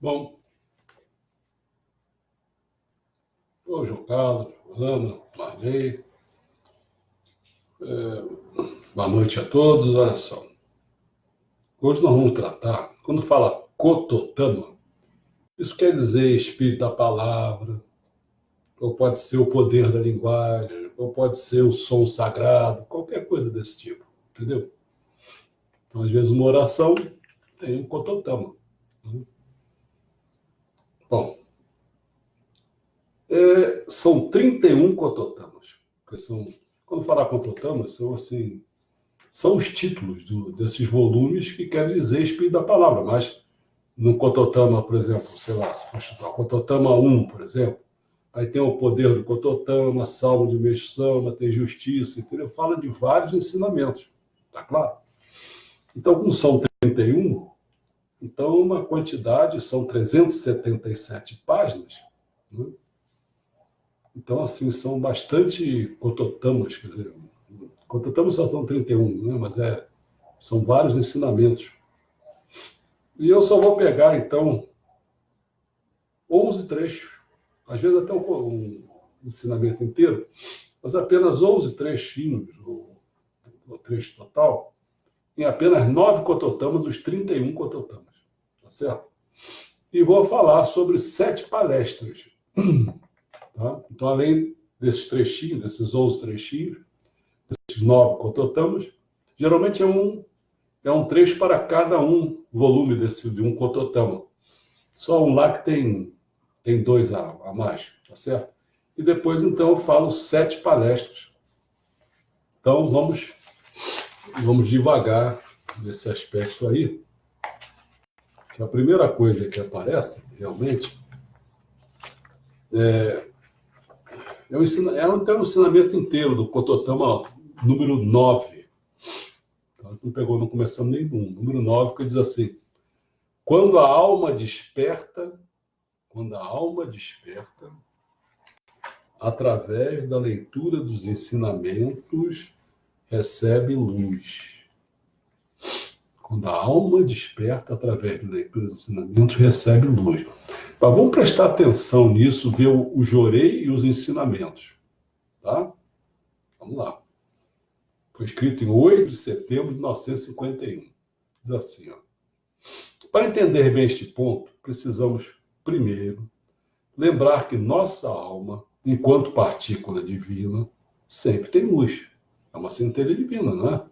Bom, ô João Carlos, Ana, Marley, boa noite a todos. Olha só, hoje nós vamos tratar, quando fala Kototama, isso quer dizer espírito da palavra, ou pode ser o poder da linguagem, ou pode ser o som sagrado, qualquer coisa desse tipo, entendeu? Então, às vezes, uma oração tem um Kototama, né? Bom, são 31 Kototamas, que são, quando falar Kototamas, são assim, são os títulos desses volumes que querem dizer espírito da palavra, mas no Kototama, por exemplo, sei lá, se for chutar, Kototama 1, por exemplo, aí tem o poder do Kototama, Salmo de Meixo-sama, tem justiça, entendeu? Fala de vários ensinamentos, tá claro? Então, como são 31, então uma quantidade, são 377 páginas, né? Então, assim, são bastante Kototamas, quer dizer, Kototamas só são 31, né? Mas são vários ensinamentos. E eu só vou pegar, então, 11 trechos, às vezes até um ensinamento inteiro, mas apenas 11 trechinhos, o trecho total, em apenas 9 Kototamas, dos 31 Kototamas, tá certo? E vou falar sobre 7 palestras, tá? Então, além desses trechinhos, desses 11 trechinhos, desses 9 Kototamas, geralmente é um trecho para cada volume de um Kototama. Só um lá que tem 2 a mais, tá certo? E depois, então, eu falo 7 palestras. Então, vamos devagar nesse aspecto aí. Que a primeira coisa que aparece, realmente, é um ensinamento inteiro do Kototama número 9. Então, não começamos nenhum. Número 9, que diz assim: quando a alma desperta, através da leitura dos ensinamentos, recebe luz. Quando a alma desperta, através da leitura dos ensinamentos, recebe luz. Mas vamos prestar atenção nisso, ver o Jorei e os ensinamentos. Tá? Vamos lá. Foi escrito em 8 de setembro de 1951. Diz assim, ó: para entender bem este ponto, precisamos, primeiro, lembrar que nossa alma, enquanto partícula divina, sempre tem luz. É uma centelha divina, não é?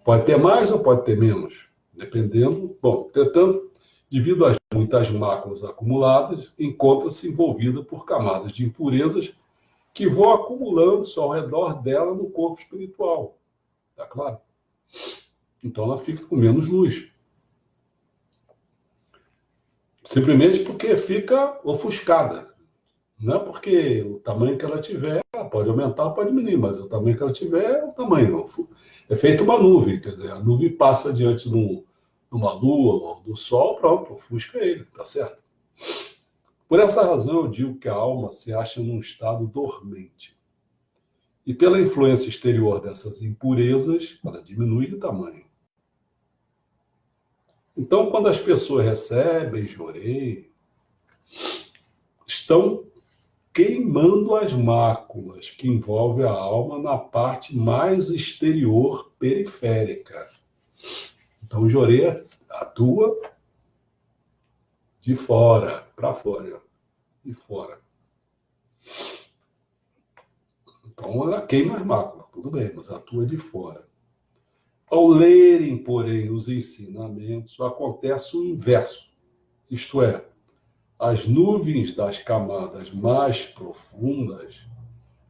Pode ter mais ou pode ter menos, dependendo. Bom, entretanto, devido às muitas máculas acumuladas, encontra-se envolvida por camadas de impurezas que vão acumulando-se ao redor dela no corpo espiritual. Tá claro? Então ela fica com menos luz. Simplesmente porque fica ofuscada. Não é porque o tamanho que ela tiver, pode aumentar, pode diminuir, mas o tamanho que ela tiver é o tamanho. É feito uma nuvem, quer dizer, a nuvem passa diante de uma lua ou do sol, pronto, ofusca ele, tá certo? Por essa razão eu digo que a alma se acha num estado dormente. E pela influência exterior dessas impurezas, ela diminui de tamanho. Então, quando as pessoas recebem jorei, estão queimando as máculas que envolvem a alma na parte mais exterior periférica. Então, o jorei atua de fora, para fora, de fora. Então, ela queima as máculas, tudo bem, mas atua de fora. Ao lerem, porém, os ensinamentos, acontece o inverso. Isto é, as nuvens das camadas mais profundas,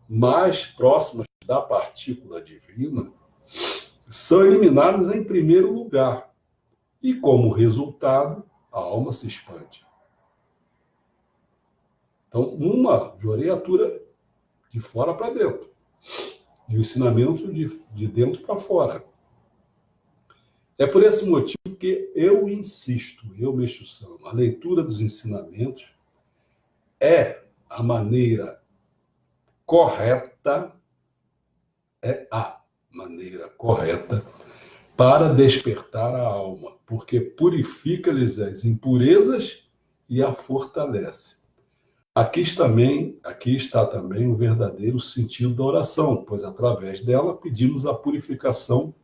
mais próximas da partícula divina, são eliminadas em primeiro lugar. E, como resultado, a alma se expande. Então, uma joreatura de fora para dentro. E o ensinamento de dentro para fora. É por esse motivo que eu insisto, eu Meixo-sama, a leitura dos ensinamentos é a maneira correta, para despertar a alma, porque purifica-lhes as impurezas e a fortalece. Aqui está também o verdadeiro sentido da oração, pois através dela pedimos a purificação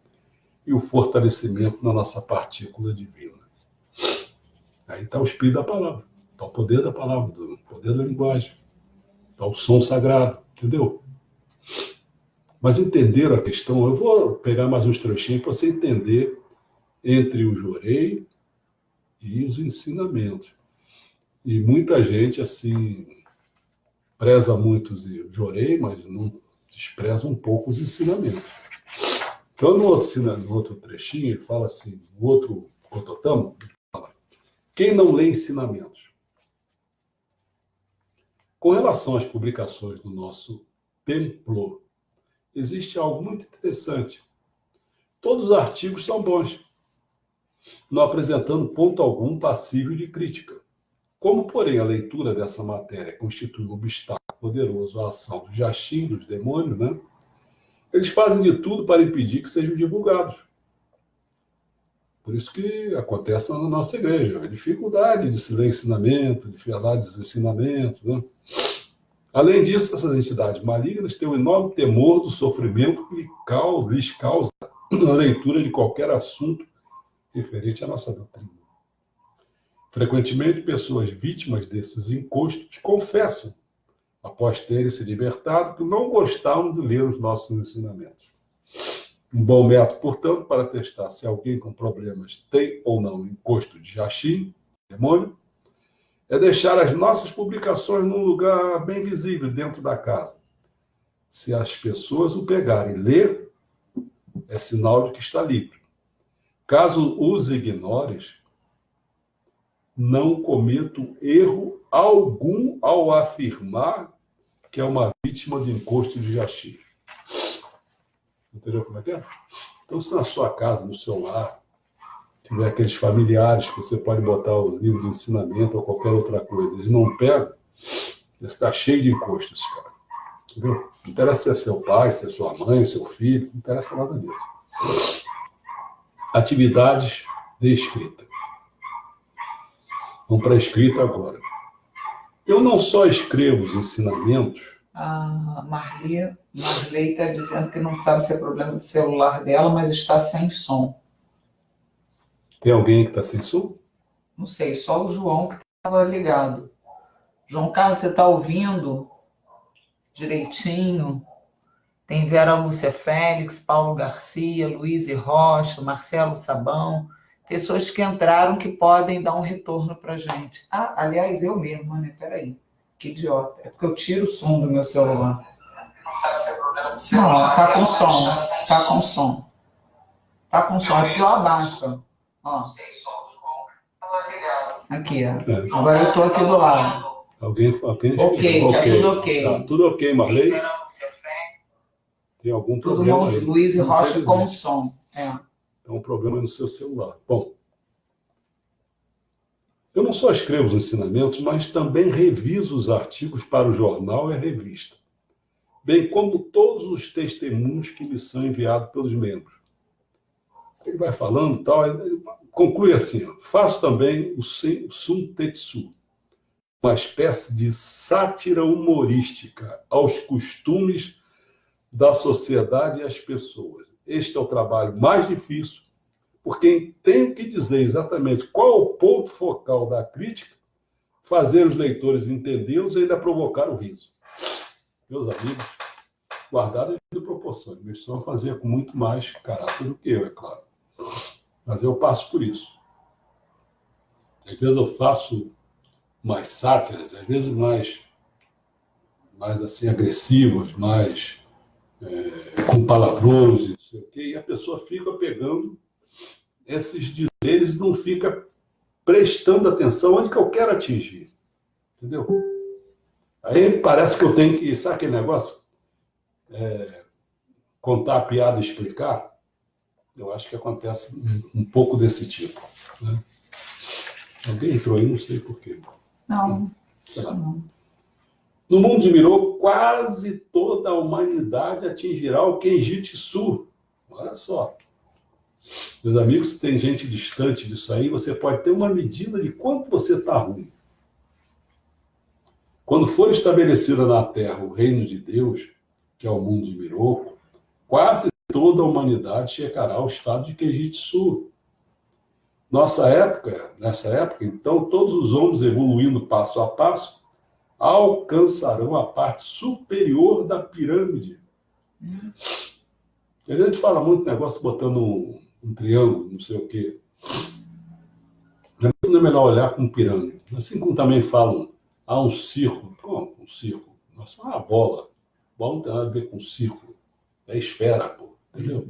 e o fortalecimento na nossa partícula divina. Aí está o espírito da palavra, está o poder da palavra, o poder da linguagem, está o som sagrado, entendeu? Mas entender a questão, eu vou pegar mais uns trechinhos para você entender entre o jorei e os ensinamentos. E muita gente, assim, preza muito os jorei, mas não despreza um pouco os ensinamentos. Então, no outro trechinho, ele fala assim, no outro Kototama, ele fala, quem não lê ensinamentos? Com relação às publicações do nosso templo, existe algo muito interessante. Todos os artigos são bons, não apresentando ponto algum passível de crítica. Como, porém, a leitura dessa matéria constitui um obstáculo poderoso à ação dos Jashin, dos demônios, né? Eles fazem de tudo para impedir que sejam divulgados. Por isso que acontece na nossa igreja, a dificuldade de se ler ensinamento, de falar dos ensinamentos, né? Além disso, essas entidades malignas têm um enorme temor do sofrimento que lhes causa a leitura de qualquer assunto referente à nossa doutrina. Frequentemente, pessoas vítimas desses encostos confessam, após terem se libertado, que não gostavam de ler os nossos ensinamentos. Um bom método, portanto, para testar se alguém com problemas tem ou não encosto de Jashin, demônio, é deixar as nossas publicações num lugar bem visível dentro da casa. Se as pessoas o pegarem e ler, é sinal de que está livre. Caso os ignores, não cometo erro algum ao afirmar que é uma vítima de encosto de Jashin. Entendeu como é que é? Então, se na sua casa, no seu lar, tiver aqueles familiares que você pode botar o livro de ensinamento ou qualquer outra coisa, eles não pegam, está cheio de encostos, cara. Entendeu? Não interessa se é seu pai, se é sua mãe, seu filho, não interessa nada disso. Atividades de escrita. Vamos para a escrita agora. Eu não só escrevo os ensinamentos. A Marley está dizendo que não sabe se é problema do celular dela, mas está sem som. Tem alguém que está sem som? Não sei, só o João que estava ligado. João Carlos, você está ouvindo direitinho? Tem Vera Lúcia Félix, Paulo Garcia, Luiz Rocha, Marcelo Sabão, pessoas que entraram que podem dar um retorno para a gente. Ah, aliás, eu mesma, né? Peraí, que idiota. É porque eu tiro o som do meu celular. Não sabe se é problema de celular. Não, tá com som, tá com som. Tá com som, é porque eu abaixo. Ó. Aqui, ó. Agora eu tô aqui do lado. Alguém ok, tá tudo ok. Tá tudo ok, Marley? Tem algum problema aí? Luiz Rocha com som. É um problema no seu celular. Bom, eu não só escrevo os ensinamentos, mas também reviso os artigos para o jornal e a revista, bem como todos os testemunhos que me são enviados pelos membros. Ele vai falando tal, ele conclui assim, ó, faço também o Suntetsu, uma espécie de sátira humorística aos costumes da sociedade e às pessoas. Este é o trabalho mais difícil, porque tenho que dizer exatamente qual o ponto focal da crítica, fazer os leitores entendê-los e ainda provocar o riso. Meus amigos, guardaram a proporção. Minha missão fazia com muito mais caráter do que eu, é claro. Mas eu passo por isso. Às vezes eu faço mais sátiras, às vezes mais assim, agressivas, mais com palavrões, não sei o quê, e a pessoa fica pegando esses dizeres e não fica prestando atenção onde que eu quero atingir. Entendeu? Aí parece que eu tenho que, sabe aquele negócio? Contar a piada e explicar. Eu acho que acontece um pouco desse tipo. Né? Alguém entrou aí, não sei porquê. Não. No mundo de Mirô, quase toda a humanidade atingirá o Kenjitsu. Olha só. Meus amigos, se tem gente distante disso aí, você pode ter uma medida de quanto você está ruim. Quando for estabelecida na Terra o reino de Deus, que é o mundo de Miroku, quase toda a humanidade chegará ao estado de Kejitsu. Nessa época, então, todos os homens evoluindo passo a passo alcançarão a parte superior da pirâmide. A gente fala muito negócio botando um triângulo, não sei o quê. Não é melhor olhar com pirâmide. Assim como também falam, um círculo. Como um círculo? Nossa, uma bola. Bola não tem nada a ver com círculo. É esfera, pô. Entendeu?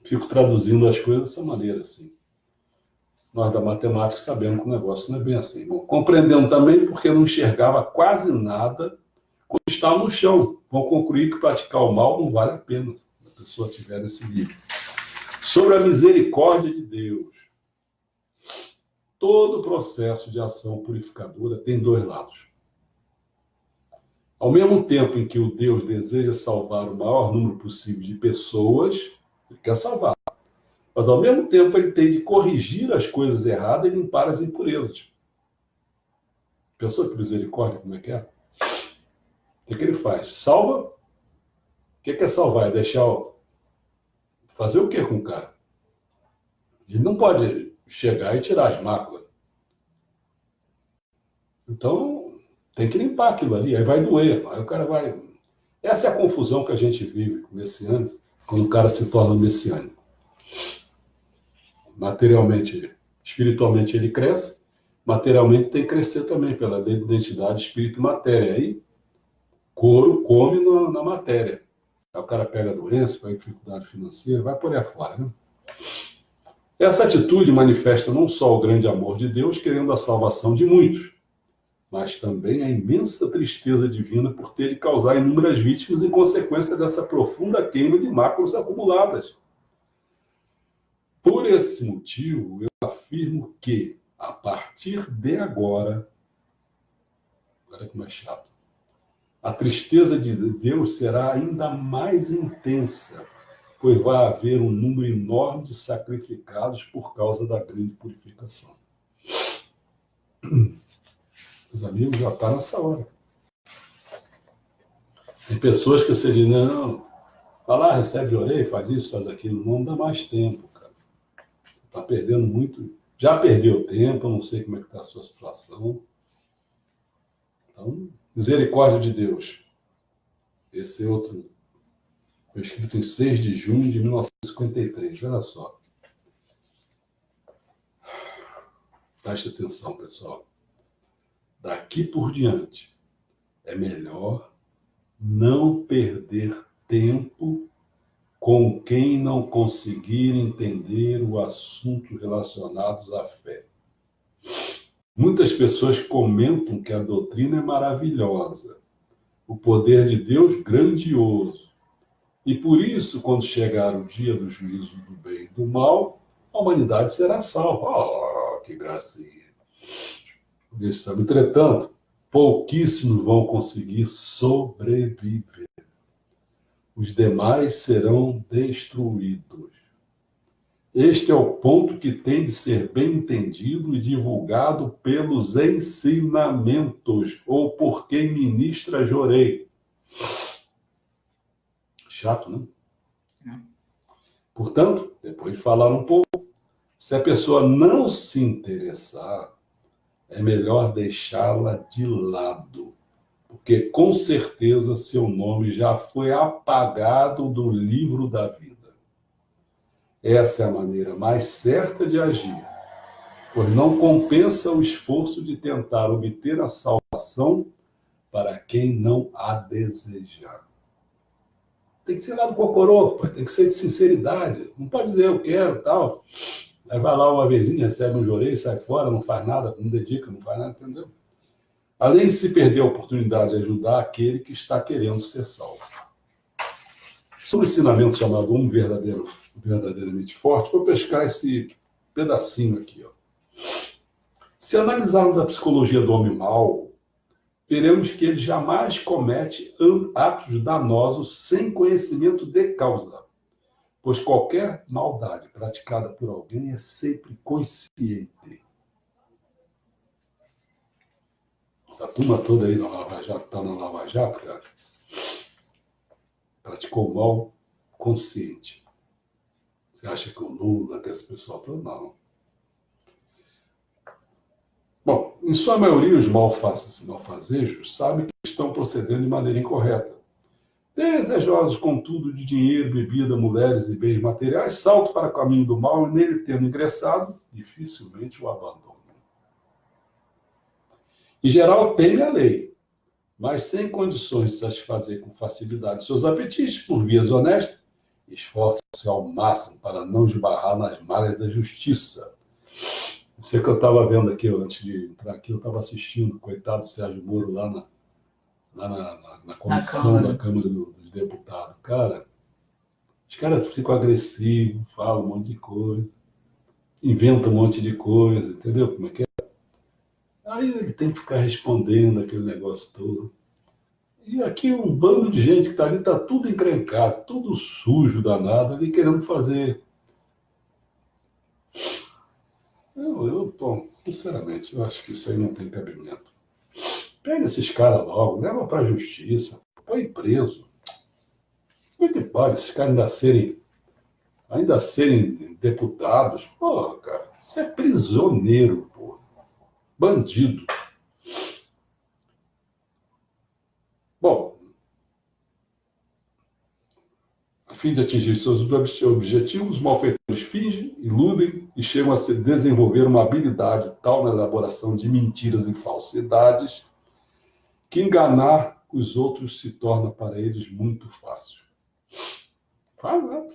Fico traduzindo as coisas dessa maneira, assim. Nós da matemática sabemos que o negócio não é bem assim. Bom, compreendendo também porque não enxergava quase nada quando estava no chão. Vão concluir que praticar o mal não vale a pena se a pessoa tiver nesse nível. Sobre a misericórdia de Deus. Todo processo de ação purificadora tem dois lados. Ao mesmo tempo em que o Deus deseja salvar o maior número possível de pessoas, ele quer salvar. Mas, ao mesmo tempo, ele tem de corrigir as coisas erradas e limpar as impurezas. Pensou que misericórdia, como é que é? O que ele faz? Salva. O que é salvar? É deixar... Fazer o que com o cara? Ele não pode chegar e tirar as máculas. Então, tem que limpar aquilo ali. Aí vai doer. Aí o cara vai... Essa é a confusão que a gente vive com o messiânico, quando o cara se torna messiânico. Materialmente, espiritualmente ele cresce, materialmente tem que crescer também pela lei de identidade, espírito e matéria. Aí, couro come na matéria. Aí o cara pega doença, pega dificuldade financeira, vai por aí afora, né? Essa atitude manifesta não só o grande amor de Deus, querendo a salvação de muitos, mas também a imensa tristeza divina por ter de causar inúmeras vítimas em consequência dessa profunda queima de máculas acumuladas. Por esse motivo, eu afirmo que, a partir de agora, olha como é chato, a tristeza de Deus será ainda mais intensa, pois vai haver um número enorme de sacrificados por causa da grande purificação. Meus amigos, já está nessa hora. Tem pessoas que você diz, não, vai lá, recebe orelha, faz isso, faz aquilo, não dá mais tempo, cara. Está perdendo muito, já perdeu tempo, eu não sei como é que está a sua situação. Então, misericórdia de Deus. Esse outro foi escrito em 6 de junho de 1953, olha só. Preste atenção, pessoal. Daqui por diante, é melhor não perder tempo com quem não conseguir entender o assunto relacionados à fé. Muitas pessoas comentam que a doutrina é maravilhosa, o poder de Deus grandioso, e por isso, quando chegar o dia do juízo do bem e do mal, a humanidade será salva. Oh, que gracinha! Entretanto, pouquíssimos vão conseguir sobreviver. Os demais serão destruídos. Este é o ponto que tem de ser bem entendido e divulgado pelos ensinamentos, ou por quem ministra Jorei. Chato, né? Portanto, depois de falar um pouco, se a pessoa não se interessar, é melhor deixá-la de lado, porque com certeza seu nome já foi apagado do livro da vida. Essa é a maneira mais certa de agir, pois não compensa o esforço de tentar obter a salvação para quem não a desejar. Tem que ser lá do cocorô, tem que ser de sinceridade. Não pode dizer eu quero, tal. Aí vai lá uma vezinha, recebe um jorei, sai fora, não faz nada, não dedica, não faz nada, entendeu? Além de se perder a oportunidade de ajudar aquele que está querendo ser salvo. Sobre o ensinamento chamado Um Verdadeiramente Forte, vou pescar esse pedacinho aqui. Ó. Se analisarmos a psicologia do homem mau, veremos que ele jamais comete atos danosos sem conhecimento de causa, pois qualquer maldade praticada por alguém é sempre consciente. Essa turma toda aí na Lava Jato, está na Lava Jato, cara, praticou mal consciente. Você acha que o Lula, que esse pessoal todo? Não. Bom, em sua maioria, os malfazejos sabem que estão procedendo de maneira incorreta. Desejosos, contudo, de dinheiro, bebida, mulheres e bens materiais, saltam para o caminho do mal e, nele tendo ingressado, dificilmente o abandonam. Em geral, teme a lei, mas sem condições de satisfazer com facilidade seus apetites por vias honestas, esforça-se ao máximo para não esbarrar nas malhas da justiça. Isso é que eu estava vendo aqui, antes de entrar aqui, eu estava assistindo, coitado do Sérgio Moro, lá na comissão da Câmara dos Deputados. Cara, os caras ficam agressivos, falam um monte de coisa, inventam um monte de coisa, entendeu como é que é? Aí ele tem que ficar respondendo aquele negócio todo. E aqui um bando de gente que está ali, está tudo encrencado, tudo sujo, danado, ali querendo fazer. Bom, sinceramente, eu acho que isso aí não tem cabimento. Pega esses caras logo, leva para a justiça, põe preso. Como é que pode esses caras ainda serem deputados? Porra, cara, isso é prisioneiro, porra. Bandido. Bom, a fim de atingir seus objetivos, os malfeitores fingem, iludem e chegam a se desenvolver uma habilidade tal na elaboração de mentiras e falsidades que enganar os outros se torna para eles muito fácil. Fala,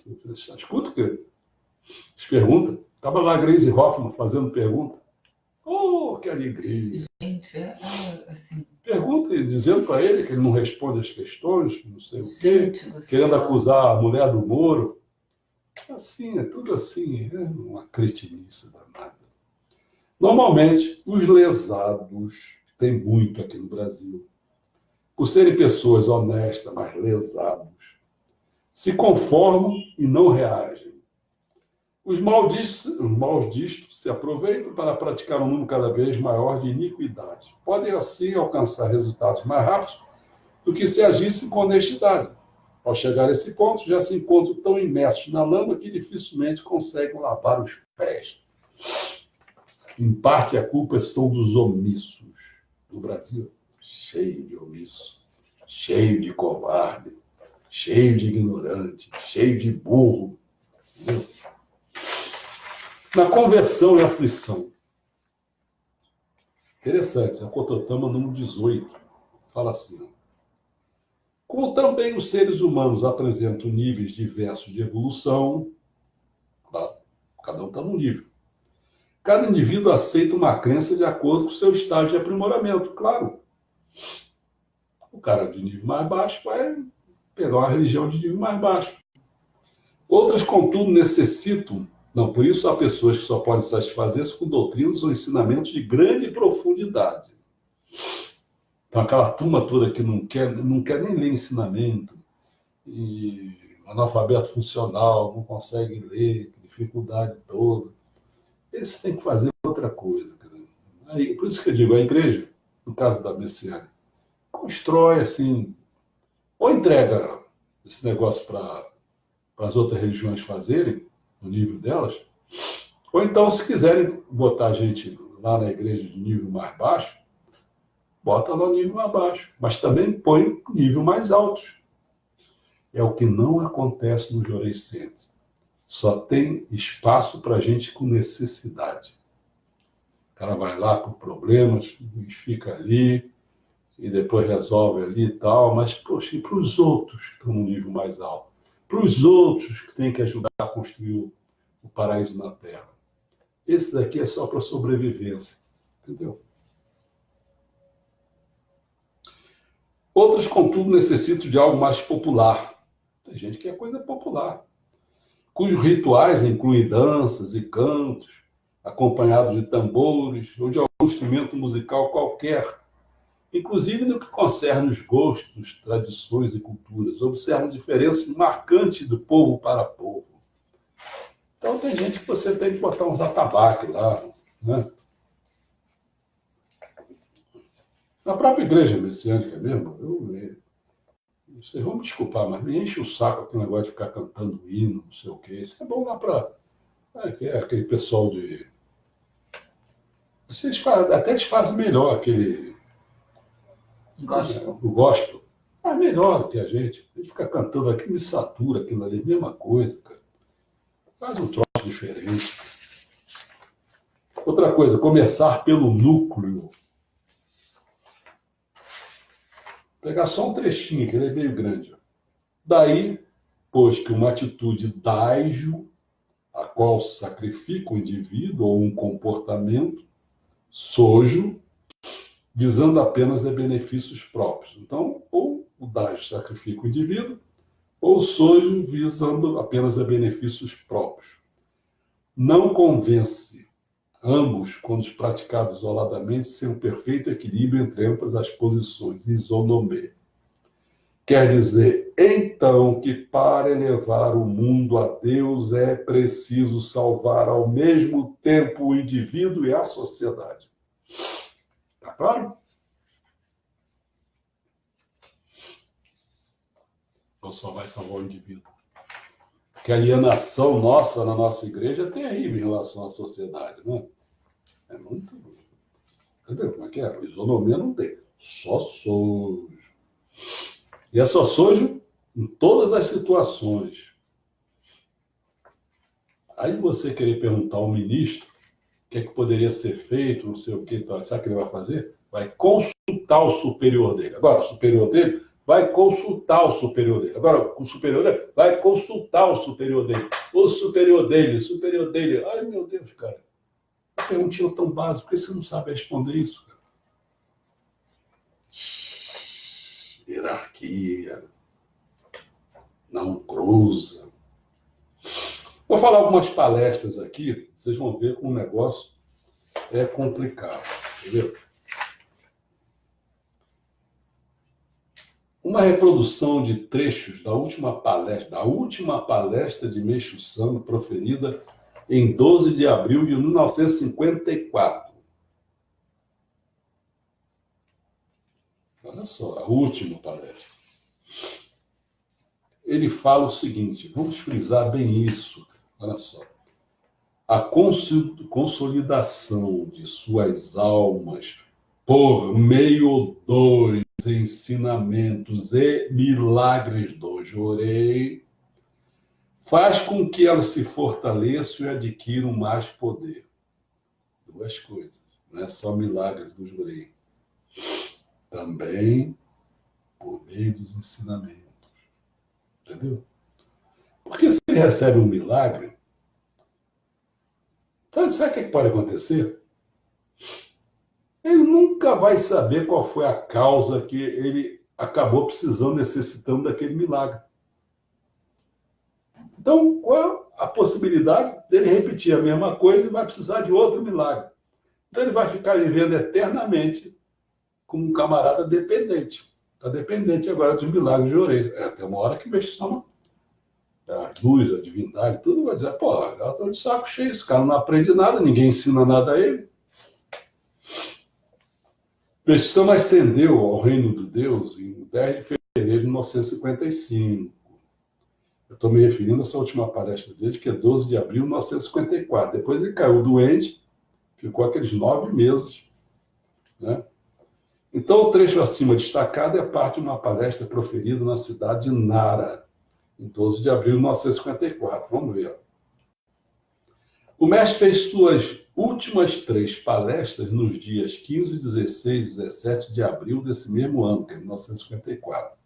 escuta que as perguntas. Estava lá a Grace Hoffmann fazendo pergunta. Oh, que alegria! Gente, assim... Pergunta e dizendo para ele que ele não responde as questões, não sei o quê, Gente, querendo acusar a mulher do Moro. Assim, é tudo assim, é uma cretinice danada. Normalmente, os lesados, tem muito aqui no Brasil, por serem pessoas honestas, mas lesados, se conformam e não reagem. Os malditos se aproveitam para praticar um número cada vez maior de iniquidades. Podem, assim, alcançar resultados mais rápidos do que se agissem com honestidade. Ao chegar a esse ponto, já se encontram tão imersos na lama que dificilmente conseguem lavar os pés. Em parte, a culpa são dos omissos do Brasil. Cheio de omisso, cheio de covarde, cheio de ignorante, cheio de burro. Entendeu? Na conversão e aflição. Interessante, a Cototama número 18. Fala assim, ó. Como também os seres humanos apresentam níveis diversos de evolução, claro, cada um está num nível. Cada indivíduo aceita uma crença de acordo com o seu estágio de aprimoramento, claro. O cara de nível mais baixo vai pegar uma religião de nível mais baixo. Outras, contudo, necessitam. Não, por isso há pessoas que só podem satisfazer-se com doutrinas ou ensinamentos de grande profundidade. Então, aquela turma toda que não quer nem ler ensinamento, e analfabeto funcional, não consegue ler, dificuldade toda, eles têm que fazer outra coisa. Aí, por isso que eu digo, a igreja, no caso da Messiânia, constrói assim, ou entrega esse negócio para as outras religiões fazerem, no nível delas, ou então, se quiserem botar a gente lá na igreja de nível mais baixo, bota lá no nível mais baixo, mas também põe nível mais alto. É o que não acontece no Jorei Centro. Só tem espaço para gente com necessidade. O cara vai lá com problemas, fica ali, e depois resolve ali e tal, mas, poxa, e para os outros que estão no nível mais alto? Para os outros que têm que ajudar a construir o paraíso na Terra. Esse daqui é só para sobrevivência, entendeu? Outras, contudo, necessitam de algo mais popular. Tem gente que é coisa popular, cujos rituais incluem danças e cantos, acompanhados de tambores ou de algum instrumento musical qualquer, inclusive no que concerne os gostos, tradições e culturas. Observam diferença marcante do povo para povo. Então tem gente que você tem que botar uns atabaques lá, né? Na própria igreja messiânica mesmo, vocês vão me desculpar, mas me enche o saco aquele negócio de ficar cantando hino, não sei o quê. Isso é bom lá para aquele pessoal de. Até eles fazem melhor aquele. Gospel. O gospel. É melhor do que a gente. A gente fica cantando aqui, me satura aquilo ali, mesma coisa, cara. Faz um troço diferente. Outra coisa, começar pelo núcleo. Pegar só um trechinho, que ele é meio grande. Daí, pois que uma atitude dágio, a qual sacrifica o indivíduo ou um comportamento, sojo, visando apenas benefícios próprios. Então, ou o dágio sacrifica o indivíduo, ou o sojo visando apenas benefícios próprios. Não convence ambos, quando praticados isoladamente, sem um perfeito equilíbrio entre ambas as posições, isonomê. Quer dizer, então, que para elevar o mundo a Deus é preciso salvar ao mesmo tempo o indivíduo e a sociedade. Está claro? Ou só vai salvar o indivíduo? Porque a alienação nossa na nossa igreja é terrível em relação à sociedade, né? É muito. Entendeu como é que é? O isonomia não tem. Só sojo. E é só sojo em todas as situações. Aí você querer perguntar ao ministro o que é que poderia ser feito, não sei o que, sabe o que ele vai fazer? Vai consultar o superior dele. Agora, o superior dele vai consultar o superior dele. Agora, o superior dele vai consultar o superior dele. O superior dele. Ai, meu Deus, cara. A perguntinha tão básica, por que você não sabe responder isso, cara? Hierarquia. Não cruza. Vou falar algumas palestras aqui, vocês vão ver como o negócio é complicado, entendeu? Uma reprodução de trechos da última palestra de Meixo Sama, proferida em 12 de abril de 1954. Olha só, a última palestra. Ele fala o seguinte, vamos frisar bem isso, olha só. A consolidação de suas almas por meio dos ensinamentos e milagres do Jorei faz com que elas se fortaleçam e adquiram mais poder. Duas coisas, não é só milagres do Jorei. Também por meio dos ensinamentos. Entendeu? Porque se ele recebe um milagre, sabe o que pode acontecer? Ele nunca vai saber qual foi a causa que ele acabou precisando, necessitando daquele milagre. Então, qual a possibilidade dele repetir a mesma coisa e vai precisar de outro milagre? Então, ele vai ficar vivendo eternamente como um camarada dependente. Está dependente agora dos milagres de orelha. Até uma hora que mexe só a luz, a divindade, tudo vai dizer, pô, ela está de saco cheio, esse cara não aprende nada, ninguém ensina nada a ele. Meixo Sama ascendeu ao reino de Deus em 10 de fevereiro de 1955. Eu estou me referindo a essa última palestra dele, que é 12 de abril de 1954. Depois ele caiu doente, ficou aqueles 9 meses, né? Então, o trecho acima destacado é parte de uma palestra proferida na cidade de Nara, em 12 de abril de 1954. Vamos ver. O mestre fez suas últimas 3 palestras nos dias 15, 16 e 17 de abril desse mesmo ano, que é 1954.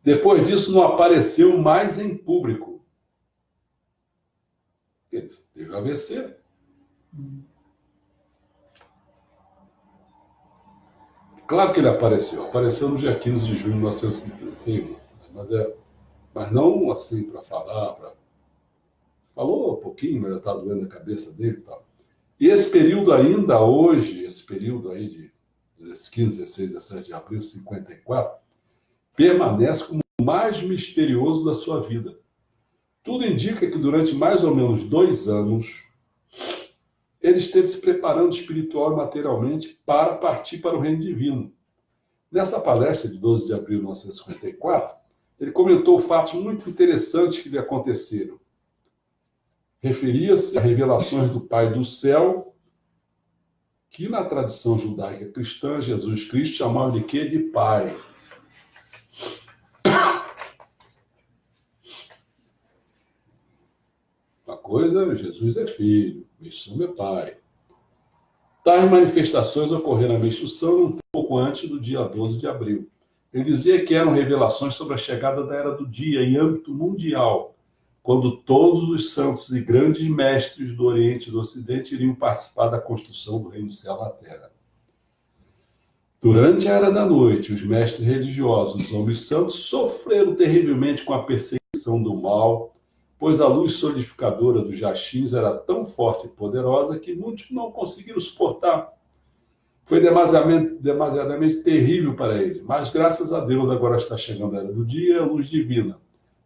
Depois disso, não apareceu mais em público. Ele teve AVC. Claro que ele apareceu no dia 15 de junho de 1951, mas não assim para falar, falou um pouquinho, mas já está doendo a cabeça dele e tal. E esse período ainda hoje, esse período aí de 15, 16, 17 de abril de 54, permanece como o mais misterioso da sua vida. Tudo indica que durante mais ou menos 2 anos, ele esteve se preparando espiritual e materialmente para partir para o reino divino. Nessa palestra de 12 de abril de 1954, ele comentou fatos muito interessantes que lhe aconteceram. Referia-se a revelações do Pai do céu, que na tradição judaica cristã, Jesus Cristo chamava de quê? De Pai. Uma coisa, Jesus é filho, Meixo é pai. Tais manifestações ocorreram na Meixução um pouco antes do dia 12 de abril. Ele dizia que eram revelações sobre a chegada da Era do Dia em âmbito mundial, quando todos os santos e grandes mestres do Oriente e do Ocidente iriam participar da construção do Reino do Céu na Terra. Durante a Era da Noite, os mestres religiosos, os homens santos, sofreram terrivelmente com a perseguição do mal, pois a luz solidificadora dos jachins era tão forte e poderosa que muitos não conseguiram suportar. Foi demasiadamente terrível para eles, mas graças a Deus agora está chegando a Era do Dia, a luz divina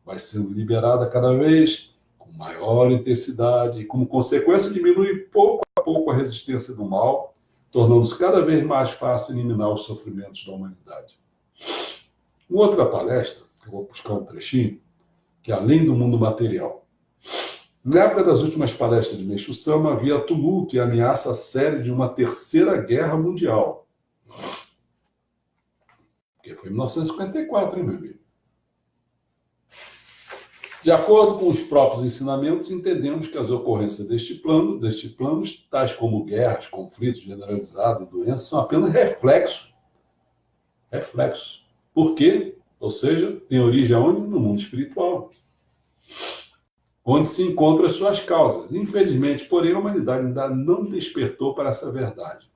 vai sendo liberada cada vez com maior intensidade e, como consequência, diminui pouco a pouco a resistência do mal, tornando-se cada vez mais fácil eliminar os sofrimentos da humanidade. Uma outra palestra, que eu vou buscar um trechinho, que é além do mundo material. Na época das últimas palestras de Meixo Sama, havia tumulto e ameaça séria de uma terceira guerra mundial. Porque foi em 1954, hein, meu amigo? De acordo com os próprios ensinamentos, entendemos que as ocorrências deste plano, tais como guerras, conflitos generalizados e doenças, são apenas reflexos. Por quê? Ou seja, tem origem aonde? No mundo espiritual, onde se encontram as suas causas. Infelizmente, porém, a humanidade ainda não despertou para essa verdade,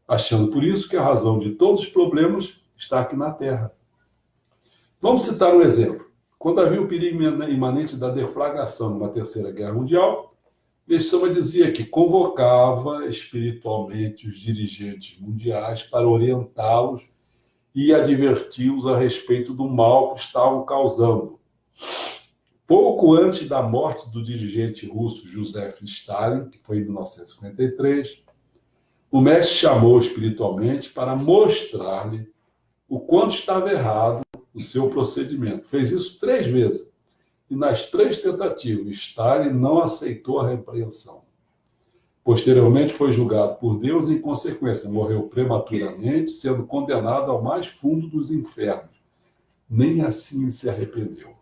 achando por isso que a razão de todos os problemas está aqui na Terra. Vamos citar um exemplo. Quando havia o perigo imanente da deflagração de uma terceira guerra mundial, Meixo Sama dizia que convocava espiritualmente os dirigentes mundiais para orientá-los e adverti-los a respeito do mal que estavam causando. Pouco antes da morte do dirigente russo Joseph Stalin, que foi em 1953, o mestre chamou espiritualmente para mostrar-lhe o quanto estava errado o seu procedimento. Fez isso 3 vezes. E nas 3 tentativas, Stalin não aceitou a repreensão. Posteriormente foi julgado por Deus e, em consequência, morreu prematuramente, sendo condenado ao mais fundo dos infernos. Nem assim ele se arrependeu.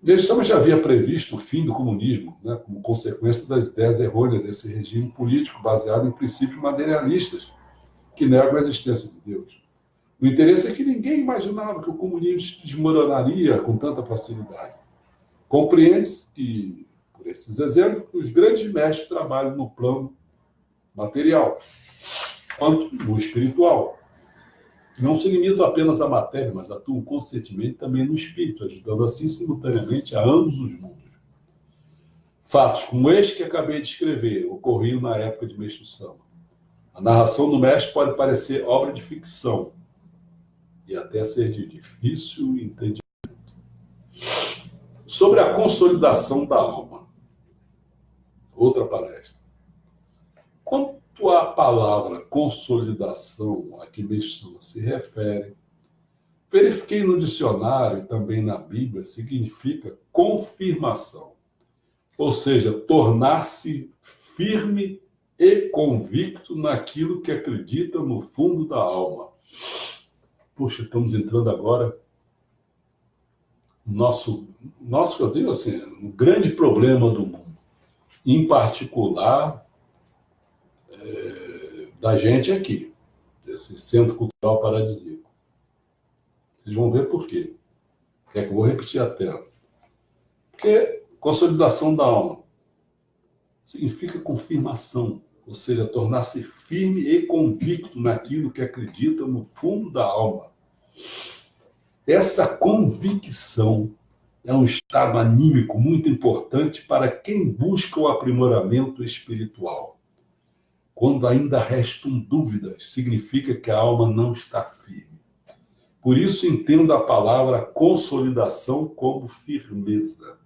Meixo Sama já havia previsto o fim do comunismo, como consequência das ideias errôneas desse regime político baseado em princípios materialistas que negam a existência de Deus. O interesse é que ninguém imaginava que o comunismo se desmoronaria com tanta facilidade. Compreende-se que, por esses exemplos, os grandes mestres trabalham no plano material, quanto no espiritual. Não se limitam apenas à matéria, mas atuam conscientemente também no espírito, ajudando assim simultaneamente a ambos os mundos. Fatos como este que acabei de escrever ocorriam na época de Meixo Sama. A narração do mestre pode parecer obra de ficção e até ser de difícil entendimento. Sobre a consolidação da alma. Outra palestra. Quanto à palavra consolidação a que Meixo Sama se refere, verifiquei no dicionário e também na Bíblia, significa confirmação, ou seja, tornar-se firme e convicto naquilo que acredita no fundo da alma. Puxa, estamos entrando agora no eu digo assim, no grande problema do mundo, em particular da gente aqui, desse Centro Cultural Paradisíaco. Vocês vão ver por quê. É que eu vou repetir a tela. Porque consolidação da alma significa confirmação, ou seja, tornar-se firme e convicto naquilo que acredita no fundo da alma. Essa convicção é um estado anímico muito importante para quem busca o aprimoramento espiritual. Quando ainda restam dúvidas, significa que a alma não está firme. Por isso, entenda a palavra consolidação como firmeza.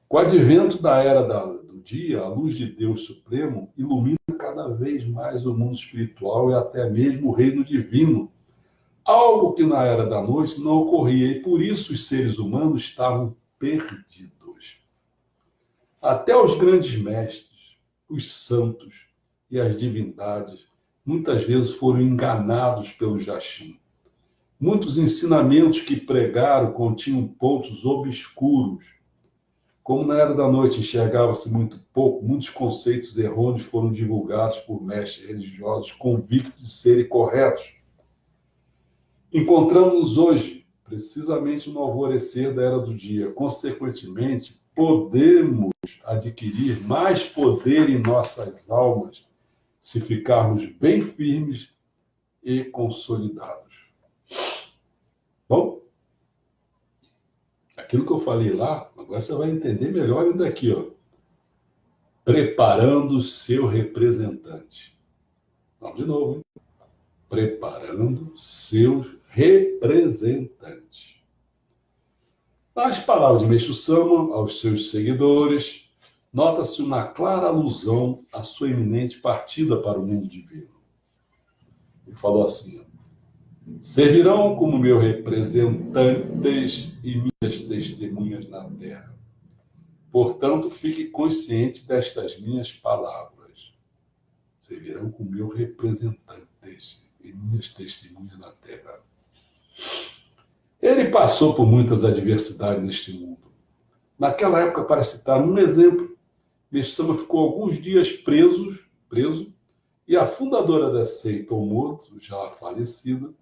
Com o advento da Era do dia, a luz de Deus Supremo ilumina cada vez mais o mundo espiritual e até mesmo o reino divino. Algo que na era da noite não ocorria, e por isso os seres humanos estavam perdidos. Até os grandes mestres, os santos e as divindades, muitas vezes foram enganados pelo Jachim. Muitos ensinamentos que pregaram continham pontos obscuros. Como na era da noite enxergava-se muito pouco, muitos conceitos errôneos foram divulgados por mestres religiosos convictos de serem corretos. Encontramos-nos hoje, precisamente no alvorecer da era do dia. Consequentemente, podemos adquirir mais poder em nossas almas se ficarmos bem firmes e consolidados. Bom, aquilo que eu falei lá, agora você vai entender melhor ainda aqui, ó. Preparando o seu representante. Vamos de novo, hein? Preparando seus representantes. Nas palavras de Meixo Sama aos seus seguidores, nota-se uma clara alusão à sua iminente partida para o mundo divino. Ele falou assim, ó, servirão como meus representantes e minhas testemunhas na terra. Portanto, fique consciente destas minhas palavras. Servirão como meus representantes e minhas testemunhas na terra. Ele passou por muitas adversidades neste mundo. Naquela época, para citar um exemplo, Meixo Sama ficou alguns dias preso, e a fundadora da seita, Omoto, já falecida,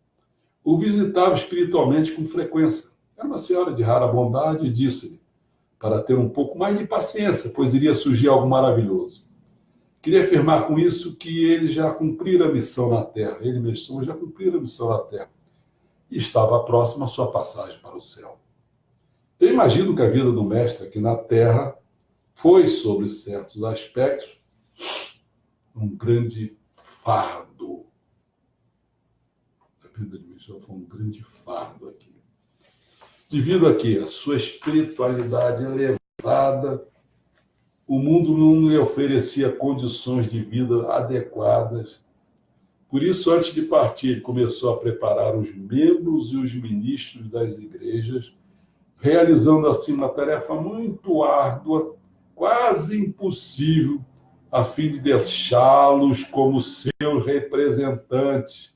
o visitava espiritualmente com frequência. Era uma senhora de rara bondade e disse-lhe, para ter um pouco mais de paciência, pois iria surgir algo maravilhoso. Queria afirmar com isso que ele já cumprira a missão na Terra. Ele, Meixo Sama, já cumprira a missão na Terra. E estava próxima a sua passagem para o céu. Eu imagino que a vida do mestre aqui na Terra foi, sobre certos aspectos, um grande fardo. A vida de Meixo foi um grande fardo aqui. Devido a que a sua espiritualidade elevada, o mundo não lhe oferecia condições de vida adequadas. Por isso, antes de partir, ele começou a preparar os membros e os ministros das igrejas, realizando assim uma tarefa muito árdua, quase impossível, a fim de deixá-los como seus representantes,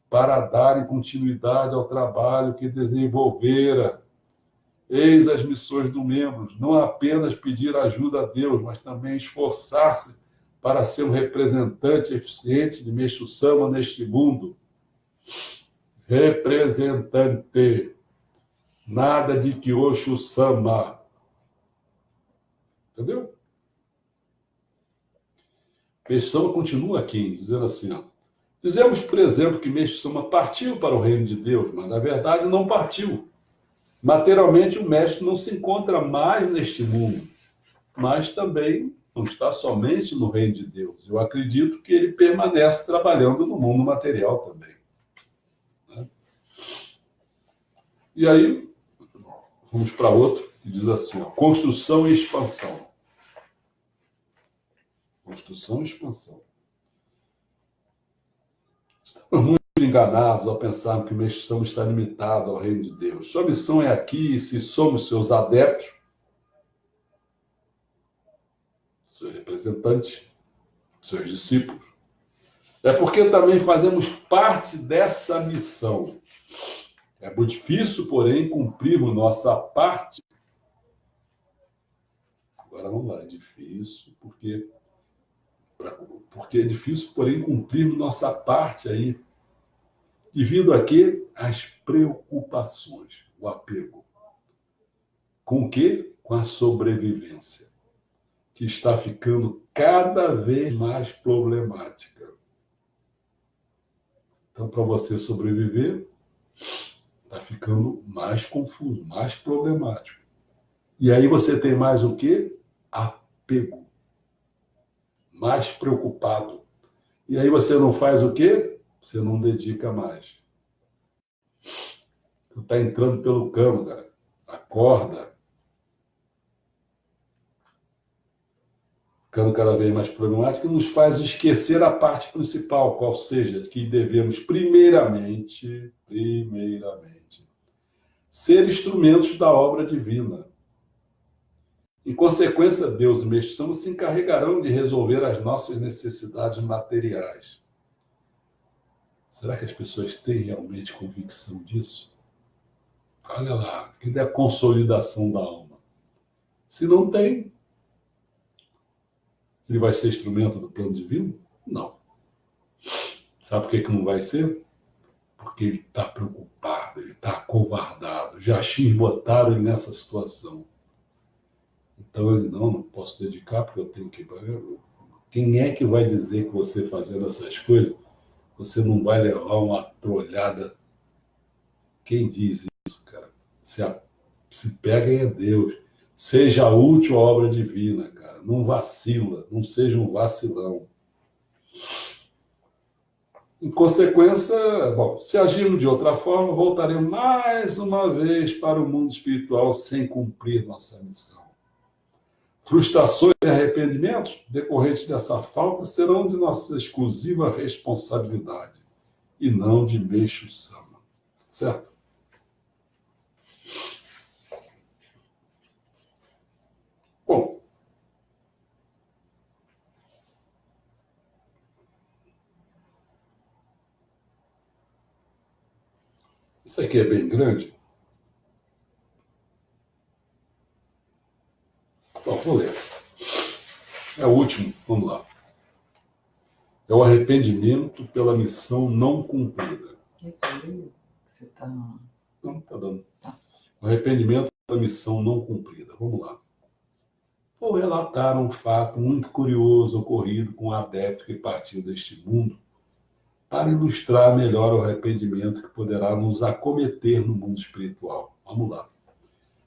para darem continuidade ao trabalho que desenvolvera. Eis as missões do membro, não apenas pedir ajuda a Deus, mas também esforçar-se para ser um representante eficiente de Meixo Sama neste mundo. Representante, nada de Kyosho Sama. Entendeu? Meixo Sama continua aqui, dizendo assim, ó, dizemos, por exemplo, que Meixo Sama partiu para o reino de Deus, mas na verdade não partiu. Materialmente, o mestre não se encontra mais neste mundo, mas também não está somente no reino de Deus. Eu acredito que ele permanece trabalhando no mundo material também. Né? E aí, vamos para outro, que diz assim, ó, construção e expansão. Construção e expansão. Estamos muito enganados ao pensarmos que o Meixo Sama está limitado ao reino de Deus. Sua missão é aqui, e se somos seus adeptos, seus representantes, seus discípulos, é porque também fazemos parte dessa missão. É muito difícil, porém, cumprirmos nossa parte. Agora vamos lá, é difícil, porque é difícil, porém, cumprirmos nossa parte aí, devido a quê? As preocupações, o apego. Com o quê? Com a sobrevivência, que está ficando cada vez mais problemática. Então, para você sobreviver, está ficando mais confuso, mais problemático. E aí você tem mais o quê? Apego. Mais preocupado. E aí você não faz o quê? Você não dedica mais. Tu está entrando pelo cano, cara. Acorda. ficando cada vez mais problemática, nos faz esquecer a parte principal, qual seja, que devemos primeiramente, ser instrumentos da obra divina. Em consequência, Deus e Meixo Sama se encarregarão de resolver as nossas necessidades materiais. Será que as pessoas têm realmente convicção disso? Olha lá, que é a consolidação da alma. Se não tem, ele vai ser instrumento do plano divino? Não. Sabe por que não vai ser? Porque ele está preocupado, ele está acovardado. Já botaram ele nessa situação. Então ele, não posso dedicar porque eu tenho que... Quem é que vai dizer que você fazendo essas coisas, você não vai levar uma trolhada? Quem diz isso, cara? Se pega é Deus. Seja útil a obra divina, cara. Não vacila, não seja um vacilão. Em consequência, se agirmos de outra forma, voltaremos mais uma vez para o mundo espiritual sem cumprir nossa missão. Frustrações e arrependimentos decorrentes dessa falta serão de nossa exclusiva responsabilidade e não de Meixo Sama. Certo? Bom, isso aqui é bem grande. Bom, vou ler. É o último, vamos lá. É o arrependimento pela missão não cumprida. Você está... Não, está dando. O arrependimento pela missão não cumprida. Vamos lá. Vou relatar um fato muito curioso ocorrido com um adepto que partiu deste mundo para ilustrar melhor o arrependimento que poderá nos acometer no mundo espiritual. Vamos lá.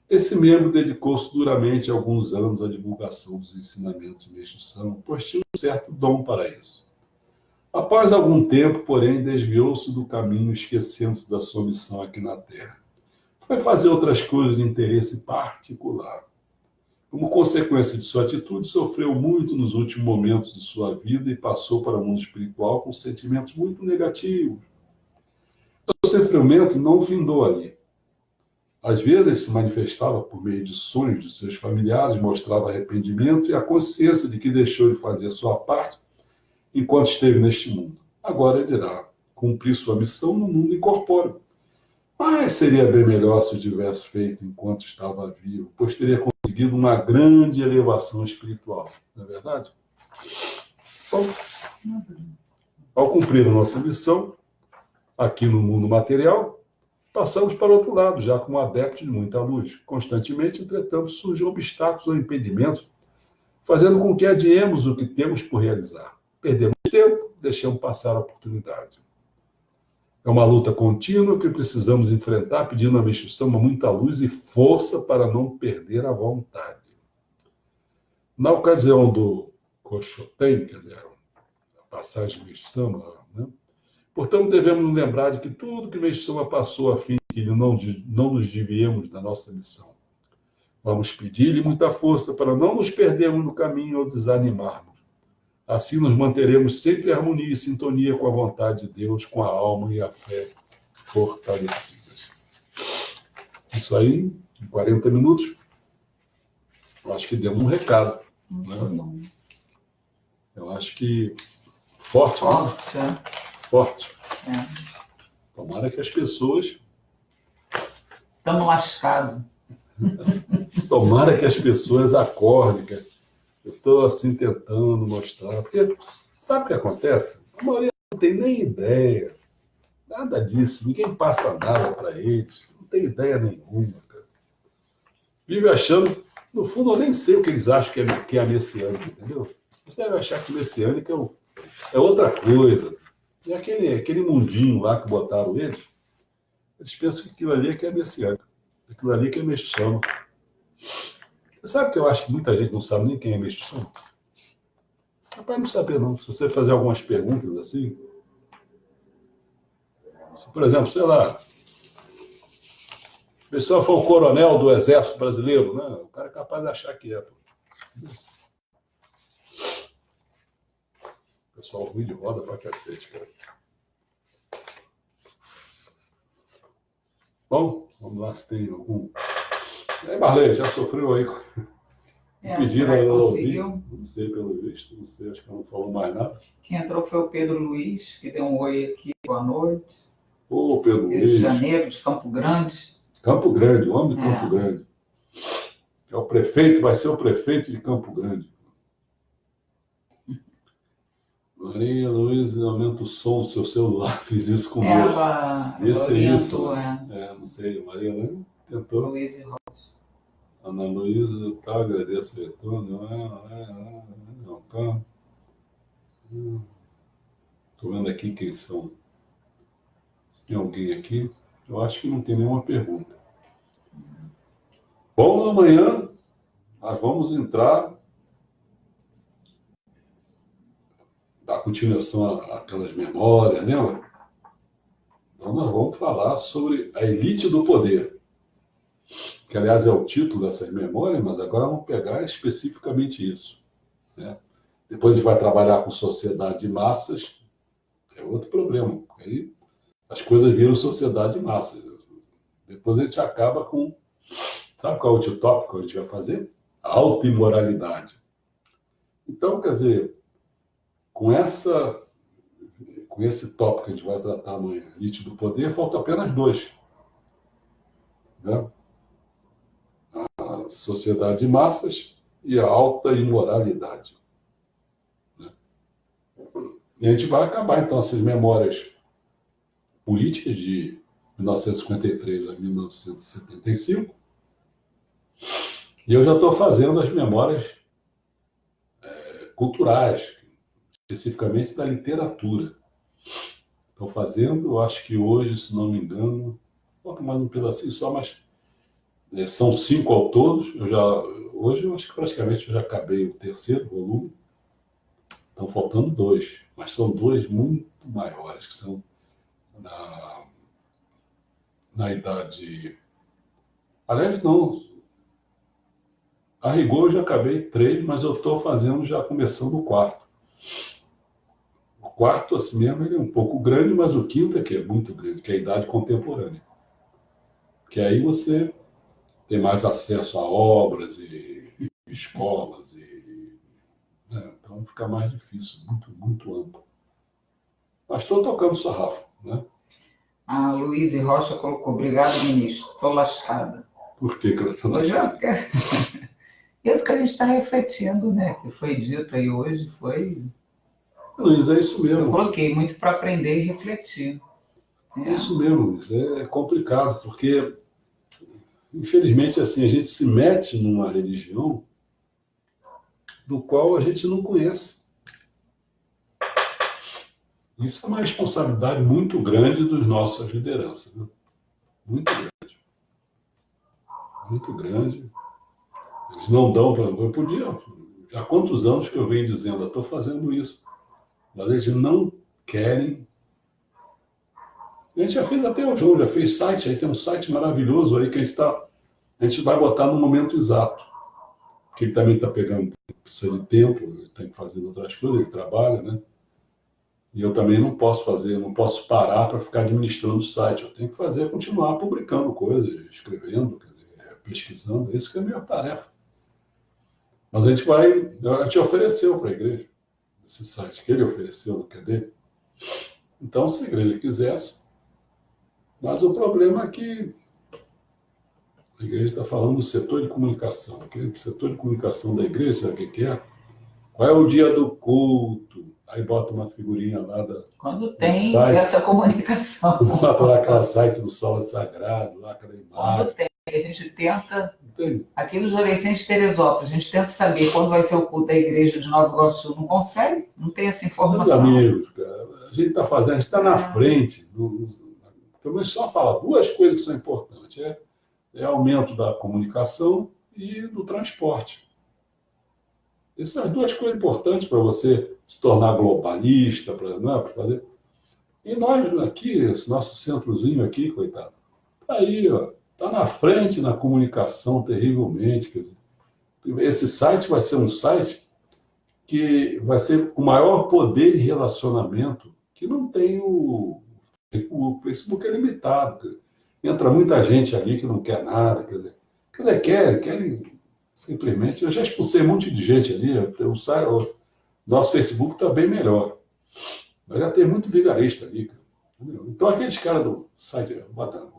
Esse membro dedicou-se duramente alguns anos à divulgação dos ensinamentos de Meixo Sama, pois tinha um certo dom para isso. Após algum tempo, porém, desviou-se do caminho, esquecendo-se da sua missão aqui na Terra. Foi fazer outras coisas de interesse particular. Como consequência de sua atitude, sofreu muito nos últimos momentos de sua vida e passou para o mundo espiritual com sentimentos muito negativos. Seu sofrimento não findou ali. Às vezes se manifestava por meio de sonhos de seus familiares, mostrava arrependimento e a consciência de que deixou de fazer a sua parte enquanto esteve neste mundo. Agora ele irá cumprir sua missão no mundo incorpóreo. Mas seria bem melhor se o tivesse feito enquanto estava vivo, pois teria conseguido uma grande elevação espiritual. Não é verdade? Bom, ao cumprir a nossa missão aqui no mundo material, passamos para o outro lado, já como adeptos de muita luz. Constantemente, entretanto, surgem obstáculos ou impedimentos, fazendo com que adiemos o que temos por realizar. Perdemos tempo, deixamos passar a oportunidade. É uma luta contínua que precisamos enfrentar, pedindo a Meixo Sama muita luz e força para não perder a vontade. Na ocasião do Koshoten, quer dizer, a passagem de Meixo Sama, né? Portanto, devemos nos lembrar de que tudo que Meixo Sama passou a fim de que não nos desviemos da nossa missão. Vamos pedir-lhe muita força para não nos perdermos no caminho ou desanimarmos. Assim nos manteremos sempre em harmonia e sintonia com a vontade de Deus, com a alma e a fé fortalecidas. Isso aí, em 40 minutos, eu acho que demos um recado. Né? Eu acho que forte, né? Forte. Tomara que as pessoas... Estamos lascados. Tomara que as pessoas acordem. Eu estou assim tentando mostrar. Porque sabe o que acontece? A maioria não tem nem ideia. Nada disso. Ninguém passa nada para eles. Não tem ideia nenhuma. Cara. Vive achando... No fundo, eu nem sei o que eles acham que é a messiânica, entendeu? Eles devem achar que messiânica é outra coisa. E aquele mundinho lá que botaram eles pensam que aquilo ali é que é messiânico. Aquilo ali que é Meixo Sama. Você sabe que eu acho que muita gente não sabe nem quem é Meixo Sama? Rapaz, não saber não. Se você fazer algumas perguntas assim... Se, por exemplo, sei lá... O pessoal foi o coronel do Exército Brasileiro, né? O cara é capaz de achar que é. Pessoal ruim de roda pra cacete, cara. Bom, vamos lá se tem algum... Marlene, já sofreu aí? Pediram ela ouvir? Não sei, pelo visto. Não sei, acho que ela não falou mais nada. Quem entrou foi o Pedro Luiz, que deu um oi aqui. Boa noite. Ô, Pedro Rio Luiz. de Janeiro, de Campo Grande. Campo Grande, o homem de Campo Grande. É o prefeito, vai ser o prefeito de Campo Grande. Maria Luísa, aumenta o som do seu celular, fiz isso comigo. Ela Isso. né? Não sei, Maria Luísa tentou. Luísa Rocha. Ana Luísa, tá, agradeço o retorno. Não, tá. Estou vendo aqui quem são. Se tem alguém aqui, eu acho que não tem nenhuma pergunta. Bom, amanhã nós vamos entrar, dar continuação àquelas memórias, lembra? Então nós vamos falar sobre a elite do poder, que aliás é o título dessas memórias, mas agora vamos pegar especificamente isso, né? Depois a gente vai trabalhar com sociedade de massas, é outro problema. Aí as coisas viram sociedade de massas. Depois a gente acaba com... Sabe qual é o outro tópico que a gente vai fazer? Alta imoralidade. Então, quer dizer, com esse tópico que a gente vai tratar amanhã, elite do poder, falta apenas dois, né? A sociedade de massas e a alta imoralidade, né? E a gente vai acabar, então, essas memórias políticas de 1953 a 1975, e eu já estou fazendo as memórias culturais, especificamente da literatura. Estou fazendo, acho que hoje, se não me engano, falta mais um pedacinho só, mas são 5 ao todo. Hoje eu acho que praticamente eu já acabei o terceiro volume. Estão faltando 2, mas são 2 muito maiores, que são na idade... Aliás, não... A rigor eu já acabei 3, mas eu estou fazendo já começando o 4. O 4, assim mesmo, ele é um pouco grande, mas o 5º é que é muito grande, que é a idade contemporânea. Que aí você tem mais acesso a obras e escolas, né? Então fica mais difícil, muito, muito amplo. Mas estou tocando sarrafo, né? A Luísa Rocha colocou, obrigado, ministro, estou lascada. Por que ela está Hoje lascada? Isso que a gente está refletindo, né? Que foi dito aí hoje, foi... Luiz, é isso mesmo. Eu coloquei muito para aprender e refletir. É isso mesmo, Luiz. É complicado, porque, infelizmente, assim, a gente se mete numa religião do qual a gente não conhece. Isso é uma responsabilidade muito grande dos nossas lideranças, né? Muito grande. Muito grande. Eles não dão para... Eu podia... Há quantos anos que eu venho dizendo, eu estou fazendo isso. Mas eles não querem. A gente já fez até o jogo, já fez site, aí tem um site maravilhoso aí que a gente vai botar no momento exato. Porque ele também está pegando, precisa de tempo, ele tem que fazer outras coisas, ele trabalha, né? E eu também não posso fazer, não posso parar para ficar administrando o site. Eu tenho que fazer, continuar publicando coisas, escrevendo, quer dizer, pesquisando. Isso que é a minha tarefa. Mas a gente ofereceu para a igreja esse site que ele ofereceu, não quer dele. Então, se a igreja quisesse, mas o problema é que a igreja está falando do setor de comunicação. O setor de comunicação da igreja, sabe o que é? Qual é o dia do culto? Aí bota uma figurinha lá quando tem site, essa comunicação. Bota lá aquele site do Solo Sagrado, lá aquela imagem. Quando tem, a gente tenta... Aqui no Jurecente de Teresópolis, a gente tenta saber quando vai ser o culto da igreja de Nova Iguaçu. Não consegue? Não tem essa informação. Meus amigos, cara, a gente está fazendo, a gente está na frente. Pelo menos só fala 2 coisas que são importantes. É aumento da comunicação e do transporte. Essas são as 2 coisas importantes para você se tornar globalista, para fazer. E nós aqui, esse nosso centrozinho aqui, coitado, está aí, ó. Está na frente na comunicação terrivelmente. Quer dizer, esse site vai ser um site que vai ser o maior poder de relacionamento que não tem o Facebook é limitado. Entra muita gente ali que não quer nada, querem simplesmente. Eu já expulsei um monte de gente ali, o nosso Facebook está bem melhor. Mas já tem muito vigarista ali, cara. Entendeu? Então aqueles caras do site,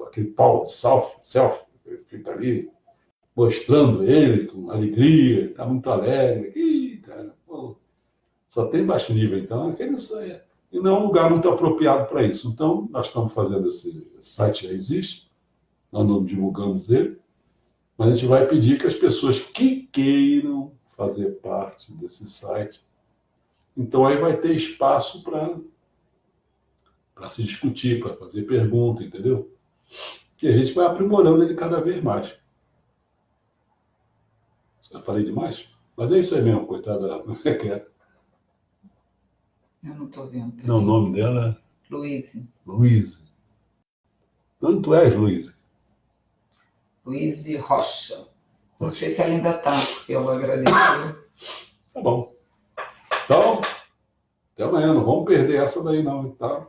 aquele Paulo self, fica ali mostrando ele com alegria, está muito alegre. Ih, cara, pô, só tem baixo nível, então e não é um lugar muito apropriado para isso. Então, nós estamos fazendo esse site, já existe, nós não divulgamos ele, mas a gente vai pedir que as pessoas que queiram fazer parte desse site, então aí vai ter espaço para se discutir, para fazer pergunta, entendeu? E a gente vai aprimorando ele cada vez mais. Já falei demais? Mas é isso aí mesmo, coitada. Como é que é? Eu não estou vendo. Não, o nome dela é Luíse. Luísa. Onde tu és, Luísa? Luíse Rocha. Não sei se ela ainda está, porque eu agradeço. Tá bom. Então, até amanhã. Não vamos perder essa daí, não, tá?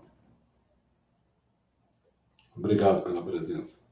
Obrigado pela presença.